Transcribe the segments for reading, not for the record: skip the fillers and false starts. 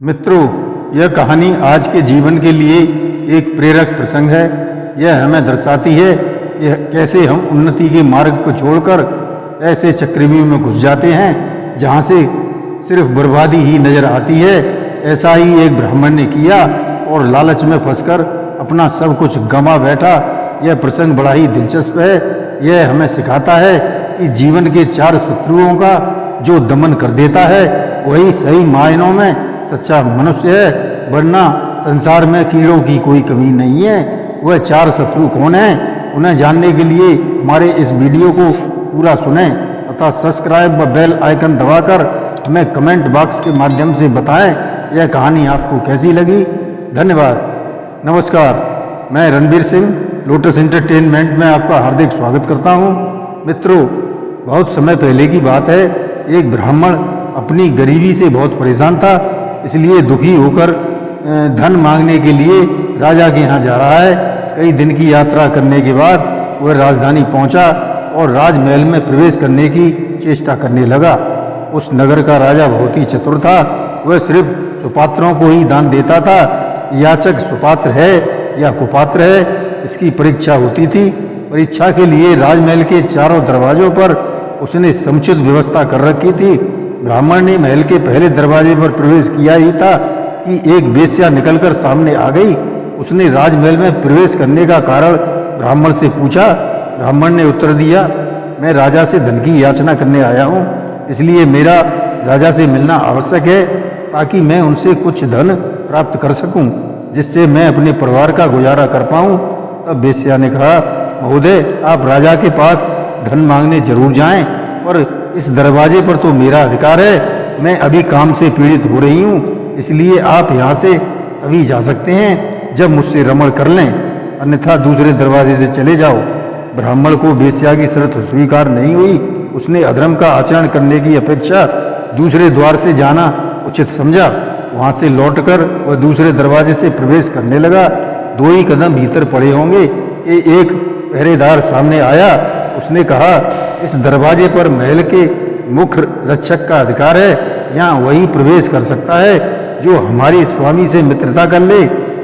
मित्रों, यह कहानी आज के जीवन के लिए एक प्रेरक प्रसंग है। यह हमें दर्शाती है कि कैसे हम उन्नति के मार्ग को छोड़कर ऐसे चक्रव्यूह में घुस जाते हैं जहां से सिर्फ बर्बादी ही नजर आती है। ऐसा ही एक ब्राह्मण ने किया और लालच में फंसकर अपना सब कुछ गंवा बैठा। यह प्रसंग बड़ा ही दिलचस्प है। यह हमें सिखाता है कि जीवन के 4 शत्रुओं का जो दमन कर देता है वही सही मायनों में सच्चा मनुष्य है, वरना संसार में कीड़ों की कोई कमी नहीं है। वह 4 शत्रु कौन हैं, उन्हें जानने के लिए हमारे इस वीडियो को पूरा सुनें तथा सब्सक्राइब व बेल आइकन दबाकर हमें कमेंट बॉक्स के माध्यम से बताएं यह कहानी आपको कैसी लगी। धन्यवाद। नमस्कार, मैं रणबीर सिंह लोटस एंटरटेनमेंट में आपका हार्दिक स्वागत करता हूं। मित्रों, बहुत समय पहले की बात है। एक ब्राह्मण अपनी गरीबी से बहुत परेशान था, इसलिए दुखी होकर धन मांगने के लिए राजा के यहाँ जा रहा है। कई दिन की यात्रा करने के बाद वह राजधानी पहुंचा और राजमहल में प्रवेश करने की चेष्टा करने लगा। उस नगर का राजा बहुत ही चतुर था। वह सिर्फ सुपात्रों को ही दान देता था। याचक सुपात्र है या कुपात्र है, इसकी परीक्षा होती थी। परीक्षा के लिए राजमहल के चारों दरवाजों पर उसने समुचित व्यवस्था कर रखी थी। ब्राह्मण ने महल के पहले दरवाजे पर प्रवेश किया ही था कि एक वेश्या निकलकर सामने आ गई। उसने राजमहल में प्रवेश करने का कारण ब्राह्मण से पूछा। ब्राह्मण ने उत्तर दिया, मैं राजा से धन की याचना करने आया हूँ, इसलिए मेरा राजा से मिलना आवश्यक है ताकि मैं उनसे कुछ धन प्राप्त कर सकूं, जिससे मैं अपने परिवार का गुजारा कर पाऊं। तब वेश्या ने कहा, महोदय, आप राजा के पास धन मांगने जरूर जाएं, पर इस दरवाजे पर तो मेरा अधिकार है। मैं अभी काम से पीड़ित हो रही हूँ, इसलिए आप यहाँ से तभी जा सकते हैं जब मुझसे रमण कर लें, अन्यथा दूसरे दरवाजे से चले जाओ। ब्राह्मण को वेश्या की शर्त स्वीकार नहीं हुई। उसने अधर्म का आचरण करने की अपेक्षा दूसरे द्वार से जाना उचित समझा। वहाँ से लौटकर वह दूसरे दरवाजे से प्रवेश करने लगा। 2 ही कदम भीतर पड़े होंगे कि एक पहरेदार सामने आया। उसने कहा, इस दरवाजे पर महल के मुख्य रक्षक का अधिकार है। यहाँ वही प्रवेश कर सकता है जो हमारे स्वामी से मित्रता कर ले।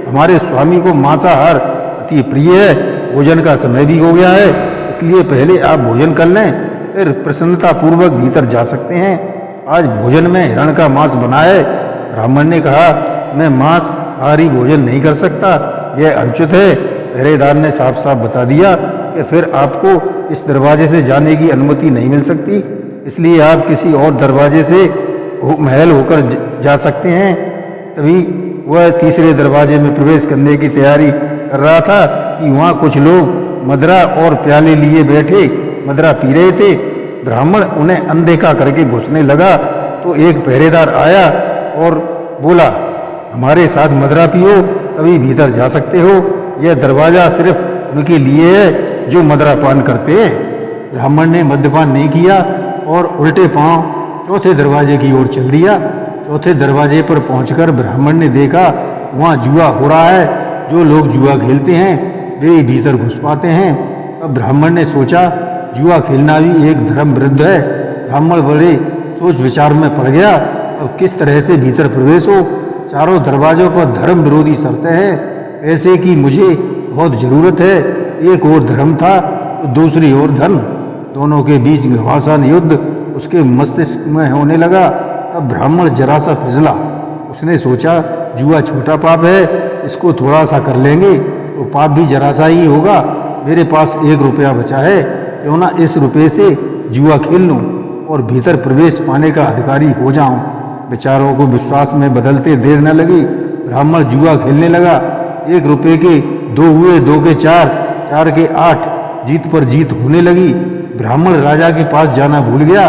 हमारे स्वामी को मांसाहार अति प्रिय है। भोजन का समय भी हो गया है, इसलिए पहले आप भोजन कर लें, फिर प्रसन्नता पूर्वक भीतर जा सकते हैं। आज भोजन में हिरण का मांस बना है। ब्राह्मण ने कहा, मैं मांसाहारी भोजन नहीं कर सकता, यह अनुचित है। पहरेदार ने साफ साफ बता दिया कि फिर आपको इस दरवाजे से जाने की अनुमति नहीं मिल सकती, इसलिए आप किसी और दरवाजे से महल होकर जा सकते हैं। तभी वह तीसरे दरवाजे में प्रवेश करने की तैयारी कर रहा था कि वहाँ कुछ लोग मदरा और प्याले लिए बैठे मदरा पी रहे थे। ब्राह्मण उन्हें अनदेखा करके घुसने लगा तो एक पहरेदार आया और बोला, हमारे साथ मदरा पियो, तभी भीतर जा सकते हो। यह दरवाजा सिर्फ उनके लिए है जो मदरा पान करते हैं। ब्राह्मण ने मद्यपान नहीं किया और उल्टे पांव चौथे दरवाजे की ओर चल दिया। चौथे दरवाजे पर पहुंचकर ब्राह्मण ने देखा वहाँ जुआ हो रहा है। जो लोग जुआ खेलते हैं वे भीतर घुस पाते हैं। तब ब्राह्मण ने सोचा, जुआ खेलना भी एक धर्म विरुद्ध है। ब्राह्मण बड़े सोच विचार में पड़ गया। अब किस तरह से भीतर प्रवेश हो? चारों दरवाजों पर धर्म विरोधी शर्तें हैं। पैसे की मुझे बहुत जरूरत है। एक ओर धर्म था तो दूसरी ओर धन। दोनों के बीच घमासान युद्ध उसके मस्तिष्क में होने लगा। तब ब्राह्मण जरा सा फिसला। उसने सोचा, जुआ छोटा पाप है, इसको थोड़ा सा कर लेंगे तो पाप भी जरा सा ही होगा। मेरे पास 1 रुपया बचा है, क्यों ना इस रुपये से जुआ खेल लूँ और भीतर प्रवेश पाने का अधिकारी हो जाऊँ। विचारों को विश्वास में बदलते देर न लगी। ब्राह्मण जुआ खेलने लगा। 1 रुपये के 2 हुए, 2 के 4, 4 के 8, जीत पर जीत होने लगी। ब्राह्मण राजा के पास जाना भूल गया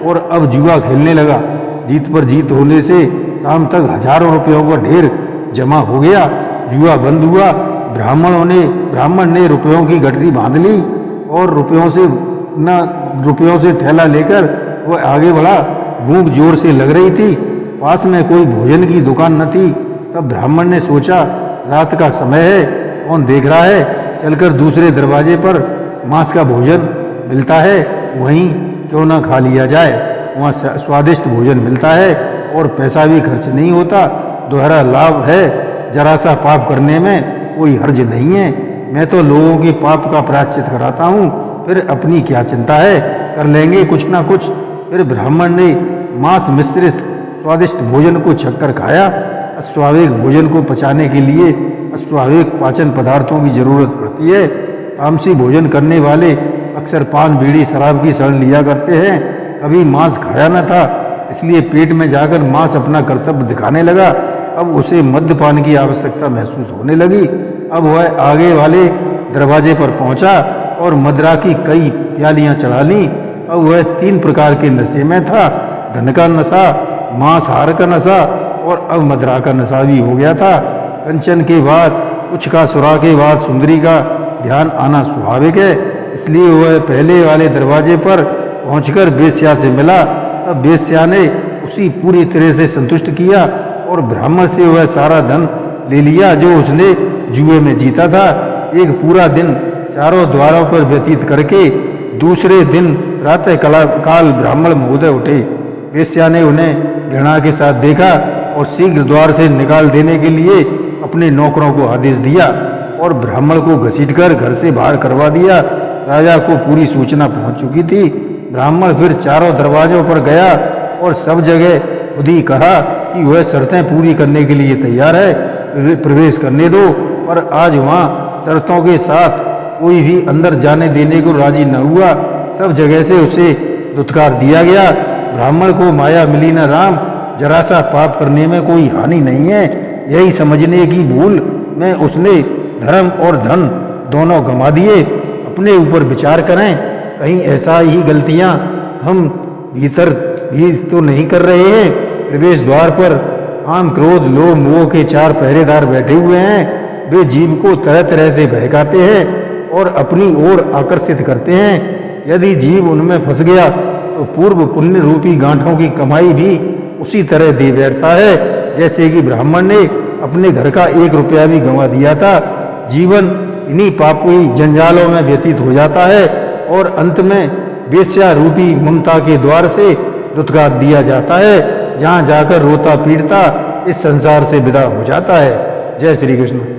और अब जुआ खेलने लगा। जीत पर जीत होने से शाम तक हजारों रुपयों का ढेर जमा हो गया। जुआ बंद हुआ। ब्राह्मण ने रुपयों की गठरी बांध ली और रुपयों से थैला लेकर वह आगे बढ़ा। भूख जोर से लग रही थी। पास में कोई भोजन की दुकान न थी। तब ब्राह्मण ने सोचा, रात का समय है, कौन देख रहा है, चलकर दूसरे दरवाजे पर मांस का भोजन मिलता है, वहीं क्यों ना खा लिया जाए। वहाँ स्वादिष्ट भोजन मिलता है और पैसा भी खर्च नहीं होता। दोहरा लाभ है। जरा सा पाप करने में कोई हर्ज नहीं है। मैं तो लोगों के पाप का प्रायश्चित कराता हूँ, फिर अपनी क्या चिंता है, कर लेंगे कुछ ना कुछ। फिर ब्राह्मण ने मांस मिश्रित स्वादिष्ट भोजन को छककर खाया। अस्वाभाविक भोजन को पचाने के लिए अस्वाभाविक पाचन पदार्थों की जरूरत पड़ती है। तामसी भोजन करने वाले अक्सर पान बीड़ी शराब की शरण लिया करते हैं। कभी मांस खाया न था, इसलिए पेट में जाकर मांस अपना कर्तव्य दिखाने लगा। अब उसे मद्यपान की आवश्यकता महसूस होने लगी। अब वह आगे वाले दरवाजे पर पहुंचा और मदिरा की कई प्यालियां चढ़ा ली। अब वह 3 प्रकार के नशे में था, धन का नशा, मांसाहार का नशा और अब मदिरा का नशा भी हो गया था। कंचन के बाद कुछ का सुरा के बाद सुंदरी का ध्यान आना स्वाभाविक है, इसलिए वह पहले वाले दरवाजे पर पहुंचकर वेश्या से मिला। तब वेश्या ने उसी पूरी तरह से संतुष्ट किया और ब्राह्मण से वह सारा धन ले लिया जो उसने जुए में जीता था। एक पूरा दिन चारों द्वारों पर व्यतीत करके दूसरे दिन प्रातः काल ब्राह्मण महोदय उठे। वेश्या ने उन्हें घृणा के साथ देखा और शीघ्र द्वार से निकाल देने के लिए अपने नौकरों को आदेश दिया और ब्राह्मण को घसीटकर घर से बाहर करवा दिया। राजा को पूरी सूचना पहुंच चुकी थी। ब्राह्मण फिर चारों दरवाजों पर गया और सब जगह खुद ही कहा कि वह शर्तें पूरी करने के लिए तैयार है, प्रवेश करने दो। पर आज वहाँ शर्तों के साथ कोई भी अंदर जाने देने को राजी न हुआ। सब जगह से उसे दुत्कार दिया गया। ब्राह्मण को माया मिली न राम, जरा सा पाप करने में कोई हानि नहीं है, यही समझने की भूल में उसने धर्म और धन दोनों गंवा दिए। अपने ऊपर विचार करें, कहीं ऐसा ही गलतियां हम भीतर भी तो नहीं कर रहे हैं। प्रवेश द्वार पर काम क्रोध लोभ मोह के 4 पहरेदार बैठे हुए हैं। वे जीव को तरह तरह से बहकाते हैं और अपनी ओर आकर्षित करते हैं। यदि जीव उनमें फंस गया तो पूर्व पुण्य रूपी गांठों की कमाई भी उसी तरह दे बैठता है जैसे कि ब्राह्मण ने अपने घर का 1 रुपया भी गंवा दिया था। जीवन इन्हीं पापी जंजालों में व्यतीत हो जाता है और अंत में वेश्या रूपी ममता के द्वार से दुत्कार दिया जाता है, जहाँ जाकर रोता पीटता इस संसार से विदा हो जाता है। जय श्री कृष्ण।